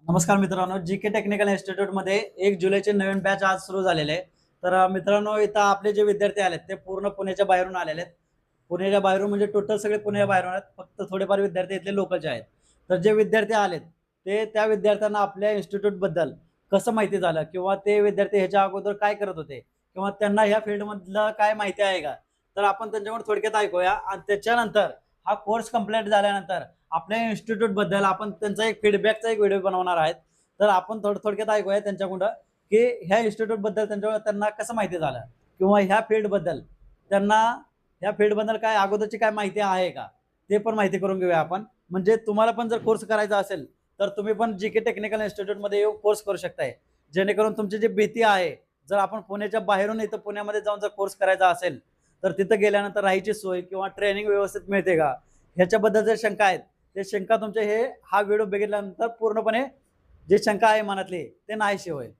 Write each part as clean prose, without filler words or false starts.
नमस्कार मित्रांनो, GK technical इन्स्टिट्यूटमध्ये 1 जुलैचे नवीन बॅच आज सुरू झालेले आहे. तर मित्रांनो, इथं आपले जे विद्यार्थी आलेत ते पूर्ण पुण्याच्या बाहेरून आलेले आहेत. पुण्याच्या बाहेरून म्हणजे टोटल सगळे पुण्याच्या बाहेरून आहेत. फक्त थोडेफार विद्यार्थी इथले लोकलचे आहेत. तर जे विद्यार्थी आलेत ते त्या विद्यार्थ्यांना आपल्या इन्स्टिट्यूटबद्दल कसं माहिती झालं किंवा ते विद्यार्थी ह्याच्या अगोदर काय करत होते किंवा त्यांना ह्या फील्डमधलं काय माहिती आहे का, तर आपण त्यांच्याकडून थोडक्यात ऐकूया. आणि त्याच्यानंतर हा कोर्स कंप्लीट झाल्यानंतर आपल्या इन्स्टिट्यूट बद्दल आपण त्यांचा एक फीडबॅकचा एक व्हिडिओ बनवणार आहेत. तर आपण थोडक्यात ऐकूया त्यांच्याकडून की ह्या इन्स्टिट्यूट बद्दल त्यांना कसं माहिती झालं किंवा ह्या फील्ड बद्दल त्यांना ह्या फील्ड बद्दल काय अगोदरची काय माहिती आहे का, ते पण माहिती करून घेऊया आपण. म्हणजे तुम्हाला पण जर कोर्स करायचा असेल तर तुम्ही पण जीके टेक्निकल इन्स्टिट्यूट मध्ये येऊन कोर्स करू शकताय. जेणेकरून तुमची जी भीती आहे, जर आपण पुण्याच्या बाहेरून इथं पुण्यामध्ये जाऊन जर कोर्स करायचा असेल तर तिथं गेल्यानंतर राहायची सोय किंवा ट्रेनिंग व्यवस्थित मिळते का, ह्याच्याबद्दल जर शंका आहेत ते शंका तुमचे हा व्हिडिओ बघितल्यानंतर पूर्णपणे जे शंका आहे मनातली ते नाहीशी होईल.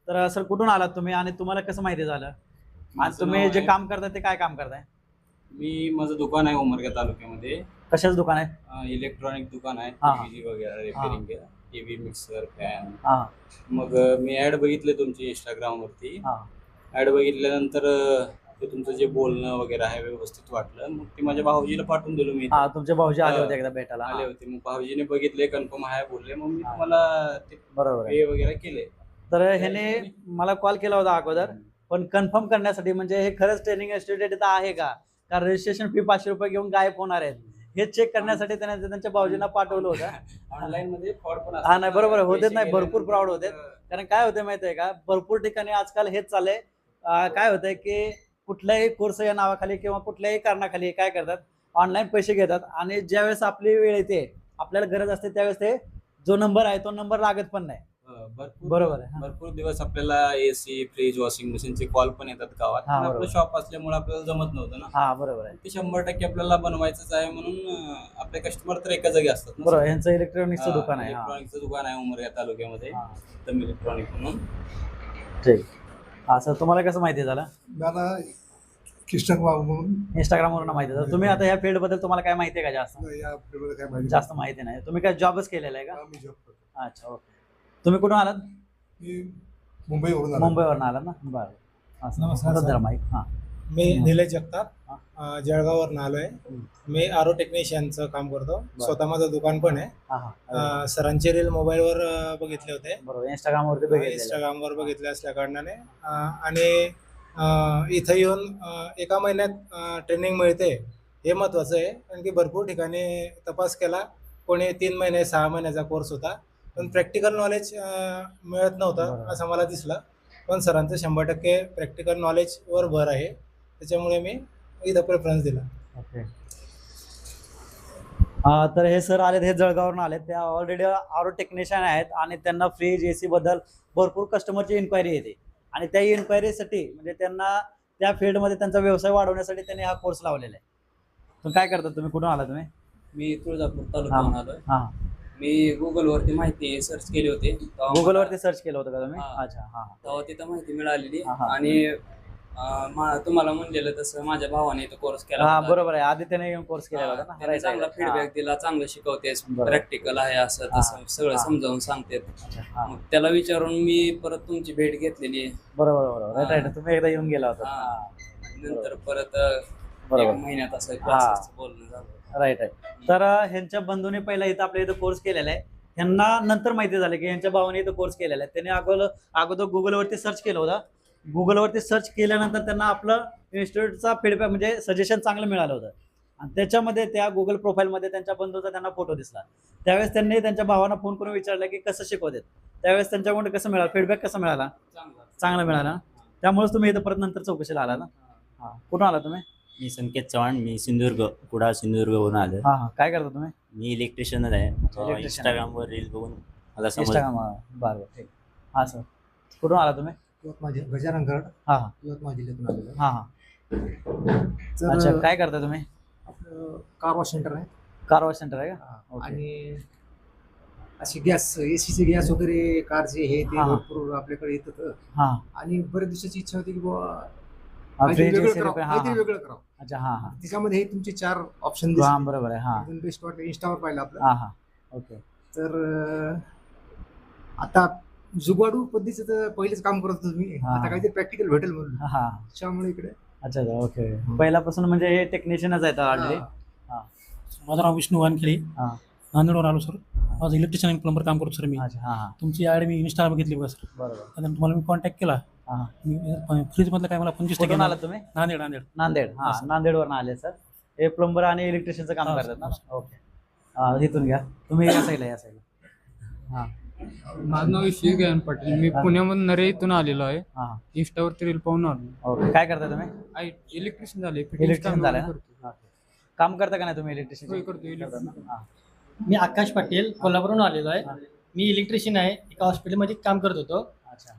तर सर, कुठून आलात तुम्ही आणि तुम्हाला कसं माहिती झालं आणि माझं तुम्ही नाव जे आहे काम करताय ते काय काम करताय? माझं दुकान आहे उमरगा तालुक्यामध्ये. कशाच दुकान आहे? इलेक्ट्रॉनिक दुकान आहे. हा. टीव्ही वगैरे रिपेअरिंग केला, टीव्ही, मिक्सर, फॅन. हा. मग मी ऍड बघितले तुमची इंस्टाग्रामवरती. हा. ऍड बघितल्यानंतर ते तुमचं जे बोलणं वगैरे आहे व्यवस्थित वाटलं. मग ते माझ्या भाऊजीला पाठवून दिलं मी. हा, तुमचे भाऊजी आले हा. होते एकदा भेटायला. आले हा. होते. मग भाऊजीने बघितले, कन्फर्म आहे बोलले. मग मी हा. तुम्हाला ते बरोबर आहे. पे वगैरे केले. तर ह्याने मला कॉल केला होता अगोदर, पण कन्फर्म करण्यासाठी म्हणजे हे खरंच ट्रेनिंग इन्स्टिट्यूट इथं आहे का, रजिस्ट्रेशन फी 500 रुपये घेऊन गायब होणार आहेत हे चेक करण्यासाठी त्याने त्यांच्या भाऊजींना पाठवलं होतं. ऑनलाईन मध्ये फ्रॉड पण हा, नाही, बरोबर आहे. होते पैसे नाही, भरपूर गेल्यानंतर फ्रॉड होते. कारण काय होते माहिती आहे का, भरपूर ठिकाणी आजकाल हेच चाललंय. काय होतंय की कुठल्याही कोर्स या नावाखाली किंवा कुठल्याही कारणाखाली काय करतात, ऑनलाईन पैसे घेतात आणि ज्यावेळेस आपली वेळ येते, आपल्याला गरज असते त्यावेळेस ते जो नंबर आहे तो नंबर लागत पण नाही. बरोबर आहे. भरपूर दिवस आपल्याला एसी, फ्रीज, वॉशिंग मशीनचे कॉल पण येतात गावात. हा, पण आपलं बरोबर. शॉप असल्यामुळे आपल्याला जमत नव्हतं ना. हा, बरोबर आहे. ते 100% आपल्याला बनवायचंच आहे म्हणून आपले कस्टमर तर एका जागी असतात ना. बरोबर, यांचं इलेक्ट्रॉनिक्सचं दुकान आहे. हा. इलेक्ट्रॉनिकचं दुकान आहे उमरगा तालुक्यामध्ये, हा. उत्तम इलेक्ट्रॉनिक म्हणून. ठीक. हा सर, तुम्हाला कसं माहिती झालं? मला किशन बाबू म्हणून इंस्टाग्रामवरून माहिती झालं. तुम्ही आता या फील्ड बद्दल तुम्हाला काय माहिती आहे का जास्त? या फील्डमध्ये काय माहिती जास्त माहिती नाही. तुम्ही काय जॉबच केलेला आहे का? मी जॉब करतो. अच्छा, ओके. तुम्ही कुठून आलात? मी मुंबईवरून आलो. मुंबईवरून आलात ना? बरं. असं. नमस्कार, बरं, सर. जरा माईक. हा. मी निलेश जगताप, जळगाववरून आलोय. मी आरो टेक्निशियनचं काम करतो. स्वतः माझं दुकान पण आहे. हा. हा. सरांचे रील मोबाईलवर बघितले होते, बरोबर, इंस्टाग्रामवरती बघितलेलं. इंस्टाग्रामवर बघितले असल्या कारणाने. आणि इथं येऊन एका महिन्यात ट्रेनिंग मिळते हे महत्त्वाचं आहे. कारण की भरपूर ठिकाणी तपास केला, कोणी 3 महिने 6 महिन्याचा कोर्स होता, पण प्रॅक्टिकल नॉलेज मिळत नव्हतं बरोबर. असं मला दिसलं. पण सरांचं 100% प्रॅक्टिकल नॉलेजवर भर आहे, त्याच्यामुळे मी इथं प्रेफरन्स दिला. ओके. तर हे सर आलेत, हे जळगावरून आलेत. ते ऑलरेडी आरो टेक्निशियन आहेत आणि त्यांना फ्रीज, एसी बद्दल भरपूर कस्टमरची इन्क्वायरी येते आणि त्या इन्क्वायरीसाठी म्हणजे त्यांना त्या फील्डमध्ये त्यांचा व्यवसाय वाढवण्यासाठी त्यांनी हा कोर्स लावलेला आहे. तर काय करता तुम्ही? कुठून आला तुम्ही? मी तुळजापूर तालुक्याहून आलोय. हा. मी गुगलवरती माहिती सर्च केली होती. गुगलवरती सर्च केलं होतं का तुम्ही? हा. अच्छा. हा. तेव्हा तिथं माहिती मिळालेली. हा, हा. आणि तुम्हाला म्हणलेलं तसं माझ्या भावाने तो कोर्स केला हा, होता. बरोबर आहे. आदित्यने येऊन कोर्स केलेला होता ना? त्याने Right, चांगला right. फीडबॅक दिला, चांगलं शिकवतेस, बरोबर. प्रॅक्टिकल आहे असं हा. तसं सगळं हा. समजावून सांगते. अच्छा. हा. मग त्याला विचारून मी परत तुमची भेट घेतलेली आहे. बरोबर बरोबर. Right right. तुम्ही एकदा येऊन गेला होता. हा. नंतर परत बरोबर. 1 महिन्यात असं क्लासेसचं बोलणं झालं. राईट आहे. तर ह्यांच्या बंधूने पहिला इथं आपल्या इथं कोर्स केलेला आहे. ह्यांना नंतर माहिती झालं की यांच्या भावाने इथं कोर्स केलेला आहे. त्यांनी अगोदर गुगलवरती सर्च केलं होतं. गुगलवरती सर्च केल्यानंतर त्यांना आपलं इन्स्टिट्यूटचा फीडबॅक म्हणजे सजेशन चांगलं मिळालं होतं आणि त्याच्यामध्ये त्या गुगल प्रोफाईलमध्ये त्यांच्या बंधूचा त्यांना फोटो दिसला. त्यावेळेस त्यांनी त्यांच्या भावांना फोन करून विचारलं की कसं शिकवतात. त्यावेळेस त्यांच्याकडून कसं मिळालं, फीडबॅक कसा मिळाला? चांगला मिळाला. त्यामुळेच तुम्ही इथं परत नंतर चौकशीला आला ना? हां. कुठून आला तुम्ही? मी संकेत चव्हाण, मी सिंधुदुर्ग, कुडाळ सिंधुदुर्गवरून आलो. हां हां. काय करता तुम्ही? मी इलेक्ट्रिशियनच आहे. electrician. इंस्टाग्रामवर रील बघून मला समज. इंस्टाग्राम. बरं, ठीक. हां सर, कुठून आला तुम्ही? यवतमाळ गजानन गड, हां हां. यवतमाळ जिल्ह्यातून आलेलो. हां हां. अच्छा, काय करता तुम्ही? आपलं कार वॉश सेंटर आहे. कार वॉश सेंटर आहे का? ओके. आणि अशी गॅस, एसीचे गॅस वगैरे कारचे हे ते हा. भरपूर आपल्याकडे येतात. हां. आणि बरेच दिवसाची इच्छा होती की बुवा फ्रीज, वेगळं एसी करावं, रिपेअर. हां काहीतरी हां. वेगळं करावं. अच्छा. हां हां. त्याच्यामध्ये हे तुमचे 4 ऑप्शन हां, दिसले. बरोबर आहे. हां एकदम बेस्ट वाटलं. इंस्टावर पाहिलं आपलं. हां हां. ओके. तर आता जुगाडू पद्धतीचं तर पहिलेच काम करत होतो मी. हा. आता काहीतरी प्रॅक्टिकल भेटेल म्हणून हा त्यामुळे इकडे अच्छा ओके पहिल्यापासून म्हणजे हे टेक्निशियनच आहेत ऑलरेडी. माझं नाव विष्णू वानखेडे, हा. नांदेडवर आलो सर. माझं इलेक्ट्रिशियन प्लंबर काम करतो सर मी. अच्छा हा तुमची ॲड मी इंस्टाला बघितली बघा सर. बरोबर. त्यानंतर तुम्हाला मी कॉन्टॅक्ट केला. हा. फ्रीजमधलं काय मला 25% कुठून आलात तुम्ही? नांदेड नांदेड. नांदेड. हा नांदेडवरून आले सर. हे प्लंबर आणि इलेक्ट्रिशियनचं काम हा, करतात ना. हा. ओके इथून घ्या तुम्ही या साईडला हा माझं नाव ईश्वर गयान पाटील. मी पुण्यामधून नरे इथून आलेलो आहे. हा इंस्टावरती रील पाहून आलो. ओके काय करता तुम्ही? इलेक्ट्रिशियन झाले. इलेक्ट्रिशियन झालं ना? काम करता का नाही तुम्ही इलेक्ट्रिशियन? करतो electrician. मी आकाश पाटील कोल्हापूरहून आलेलो आहे. मी इलेक्ट्रिशियन आहे. एका हॉस्पिटलमध्ये काम करत होतो. अच्छा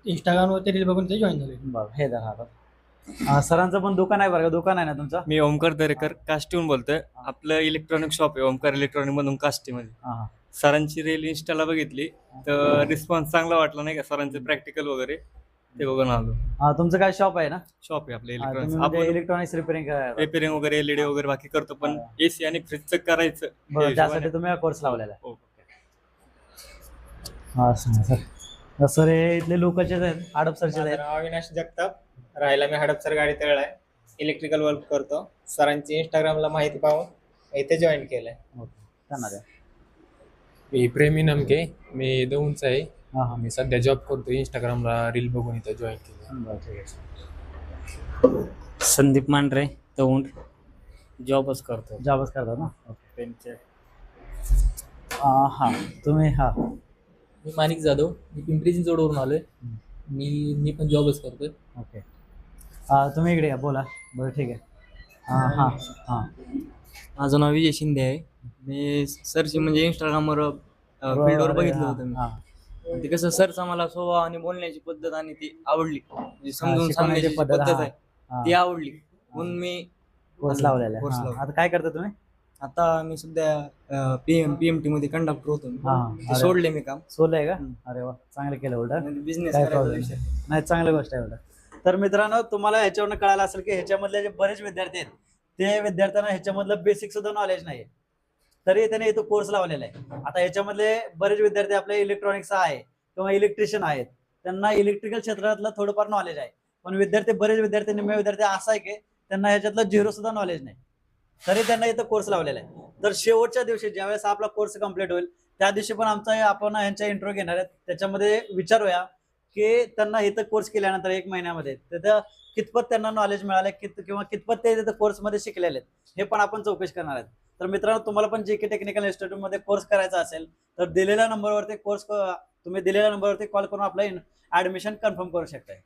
इंस्टाग्रामवरती रील बघून ते जॉईन झाले. बरं हे धरा सरांचं पण दुकान आहे बरं का? दुकान आहे ना तुमचं? मी ओमकार दरेकर काष्टीहून बोलतोय. आपलं इलेक्ट्रॉनिक शॉप आहे ओमकार इलेक्ट्रॉनिक मधून काष्टीमध्ये. हा सरांची रील इंस्टाला बघितली तर रिस्पॉन्स चांगला वाटला नाही का सरांचे प्रॅक्टिकल वगैरे ते बघून आलो. हा तुमचं काय शॉप आहे ना? शॉप आहे आपलं हा, तुम्ही इलेक्ट्रॉनिक्स. म्हणजे आपण इलेक्ट्रॉनिक्स रिपेअरिंग करायला रिपेअरिंग वगैरे एलईडी वगैरे बाकी करतो पण एसी आणि फ्रीजचं करायचं बरं हे त्यासाठी हिशोबाने- तुम्ही कोर्स लावलेला आहे. हो. हा सांगा सर. सर हे इथले लोकलचेच आहेत हडपसरचेच माझं आहेत. नाव अविनाश जगताप. राहायला मी हडपसर गाडी तळ आहे. इलेक्ट्रिकल वर्क करतो. सरांची इंस्टाग्रामला माहिती पाहून इथे जॉईन केलंय. ओके त्यांना द्या. मी प्रेमी नमके. मी दौंडचा आहे. हा हा मी सध्या जॉब करतो. इंस्टाग्रामला रील बघून इथं जॉईन केलं. बरं ठीक आहे. संदीप मांढरे दौंड जॉबच करतो. जॉबच करतात ना? ओके हा तुम्ही हा मी माणिक जाधव. मी पिंपरी चिंचवडवरून आलोय. मी पण जॉबच करतोय. ओके तुम्ही इकडे या बोला. बरं ठीक आहे. हां हां माझं नाव विजय शिंदे आहे. मी सरची म्हणजे इंस्टाग्रामवर फील्डवर बघितलं होतं मी. हां ते कसं सरचा मला स्वभाव आणि बोलण्याची पद्धत आणि ती आवडली म्हणजे समजून शिकवण्याची सांगण्याची पद्धत, पद्धत हा. आहे ती आवडली म्हणून मी कोर्स लावलेला आहे. कोर्स हां. लावला. आता काय करता तुम्ही? आता मी सध्या पीएमटी मध्ये कंडक्टर होतो मी. हां ते सोडले मी काम. सोडलंय का? अरे वा चांगलं केलं उलट. बिझनेस काय करायचा problem विषय. नाही चांगली गोष्ट आहे उलट. तर मित्रांनो तुम्हाला ह्याच्यावरून कळालं असेल की ह्याच्यामधले जे बरेच विद्यार्थी आहेत ते विद्यार्थ्यांना ह्याच्यामधलं बेसिक सुद्धा नॉलेज नाही तरी त्याने इथं कोर्स लावलेला आहे. आता ह्याच्यामधले बरेच विद्यार्थी आपले इलेक्ट्रॉनिक्स आहे किंवा इलेक्ट्रिशियन आहेत त्यांना इलेक्ट्रिकल क्षेत्रातलं थोडंफार नॉलेज आहे पण बरेच विद्यार्थी निम्मे विद्यार्थी असा आहे की त्यांना ह्याच्यातलं झिरो सुद्धा नॉलेज नाही तरी त्यांना इथं कोर्स लावलेला आहे. तर शेवटच्या दिवशी ज्यावेळेस आपला कोर्स कम्प्लीट होईल त्या दिवशी पण आपण यांच्या इंट्रो घेणार आहेत त्याच्यामध्ये विचारूया की त्यांना इथं कोर्स केल्यानंतर 1 महिन्यामध्ये तिथं कितपत त्यांना नॉलेज मिळालं किंवा कितपत ते तिथं कोर्समध्ये शिकलेले आहेत हे पण आपण चौकशी करणार आहेत. तर मित्रांनो तुम्हाला पण JK टेक्निकल इन्स्टिट्यूटमध्ये कोर्स करायचा असेल तर दिलेल्या नंबरवरती कॉल करून आपलं ऍडमिशन कन्फर्म करू शकताय.